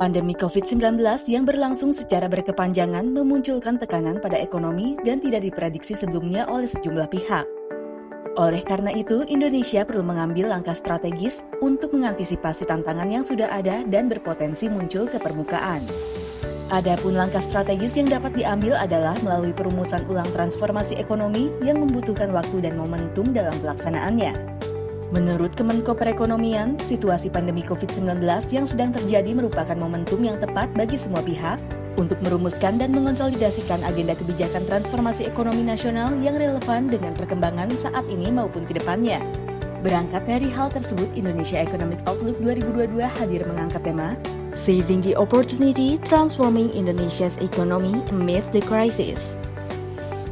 Pandemi COVID-19 yang berlangsung secara berkepanjangan memunculkan tekanan pada ekonomi dan tidak diprediksi sebelumnya oleh sejumlah pihak. Oleh karena itu, Indonesia perlu mengambil langkah strategis untuk mengantisipasi tantangan yang sudah ada dan berpotensi muncul ke permukaan. Adapun langkah strategis yang dapat diambil adalah melalui perumusan ulang transformasi ekonomi yang membutuhkan waktu dan momentum dalam pelaksanaannya. Menurut Kemenko Perekonomian, situasi pandemi COVID-19 yang sedang terjadi merupakan momentum yang tepat bagi semua pihak untuk merumuskan dan mengonsolidasikan agenda kebijakan transformasi ekonomi nasional yang relevan dengan perkembangan saat ini maupun ke depannya. Berangkat dari hal tersebut, Indonesia Economic Outlook 2022 hadir mengangkat tema Seizing the Opportunity Transforming Indonesia's Economy Amid the Crisis.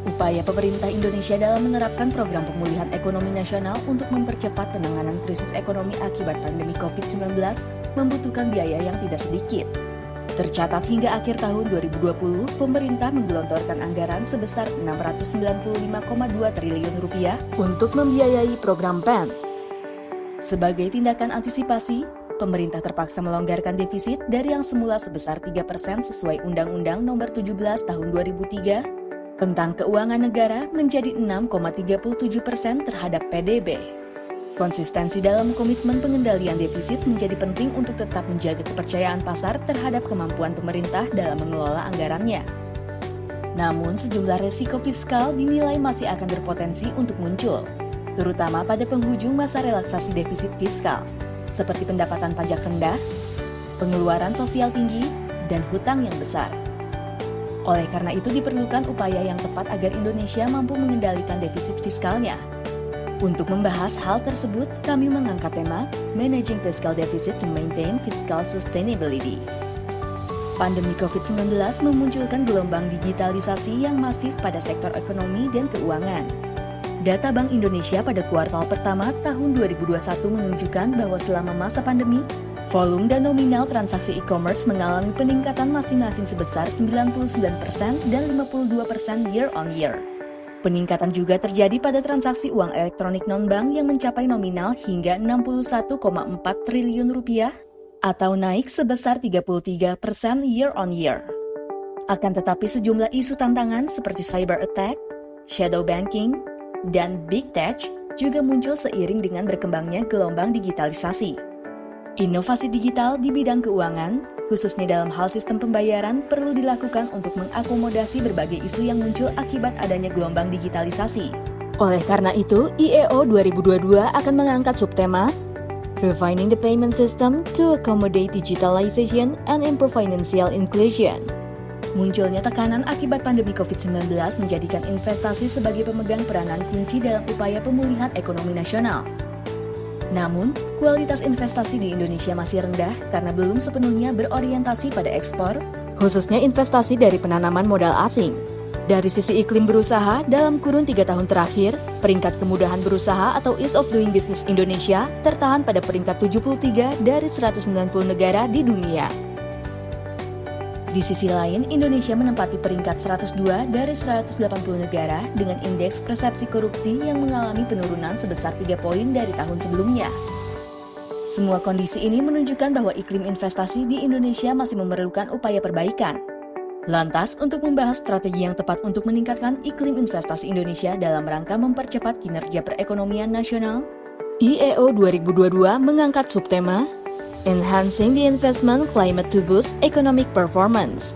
Upaya pemerintah Indonesia dalam menerapkan program pemulihan ekonomi nasional untuk mempercepat penanganan krisis ekonomi akibat pandemi COVID-19 membutuhkan biaya yang tidak sedikit. Tercatat hingga akhir tahun 2020, pemerintah menggelontorkan anggaran sebesar 695,2 triliun rupiah untuk membiayai program PEN. Sebagai tindakan antisipasi, pemerintah terpaksa melonggarkan defisit dari yang semula sebesar 3% sesuai Undang-Undang Nomor 17 Tahun 2003 tentang keuangan negara menjadi 6,37% terhadap PDB. Konsistensi dalam komitmen pengendalian defisit menjadi penting untuk tetap menjaga kepercayaan pasar terhadap kemampuan pemerintah dalam mengelola anggarannya. Namun, sejumlah resiko fiskal dinilai masih akan berpotensi untuk muncul, terutama pada penghujung masa relaksasi defisit fiskal, seperti pendapatan pajak rendah, pengeluaran sosial tinggi, dan hutang yang besar. Oleh karena itu diperlukan upaya yang tepat agar Indonesia mampu mengendalikan defisit fiskalnya. Untuk membahas hal tersebut, kami mengangkat tema Managing Fiscal Deficit to Maintain Fiscal Sustainability. Pandemi COVID-19 memunculkan gelombang digitalisasi yang masif pada sektor ekonomi dan keuangan. Data Bank Indonesia pada kuartal pertama tahun 2021 menunjukkan bahwa selama masa pandemi, volume dan nominal transaksi e-commerce mengalami peningkatan masing-masing sebesar 99% dan 52% year-on-year. Peningkatan juga terjadi pada transaksi uang elektronik non-bank yang mencapai nominal hingga 61,4 triliun rupiah atau naik sebesar 33% year-on-year. Akan tetapi sejumlah isu tantangan seperti cyber attack, shadow banking, dan big tech juga muncul seiring dengan berkembangnya gelombang digitalisasi. Inovasi digital di bidang keuangan, khususnya dalam hal sistem pembayaran, perlu dilakukan untuk mengakomodasi berbagai isu yang muncul akibat adanya gelombang digitalisasi. Oleh karena itu, IEO 2022 akan mengangkat subtema Refining the Payment System to Accommodate Digitalization and Improve Financial Inclusion. Munculnya tekanan akibat pandemi COVID-19 menjadikan investasi sebagai pemegang peranan kunci dalam upaya pemulihan ekonomi nasional. Namun, kualitas investasi di Indonesia masih rendah karena belum sepenuhnya berorientasi pada ekspor, khususnya investasi dari penanaman modal asing. Dari sisi iklim berusaha, dalam kurun 3 tahun terakhir, peringkat kemudahan berusaha atau Ease of Doing Business Indonesia tertahan pada peringkat 73 dari 190 negara di dunia. Di sisi lain, Indonesia menempati peringkat 102 dari 180 negara dengan indeks persepsi korupsi yang mengalami penurunan sebesar 3 poin dari tahun sebelumnya. Semua kondisi ini menunjukkan bahwa iklim investasi di Indonesia masih memerlukan upaya perbaikan. Lantas, untuk membahas strategi yang tepat untuk meningkatkan iklim investasi Indonesia dalam rangka mempercepat kinerja perekonomian nasional, IEO 2022 mengangkat subtema Enhancing the Investment Climate to Boost Economic Performance.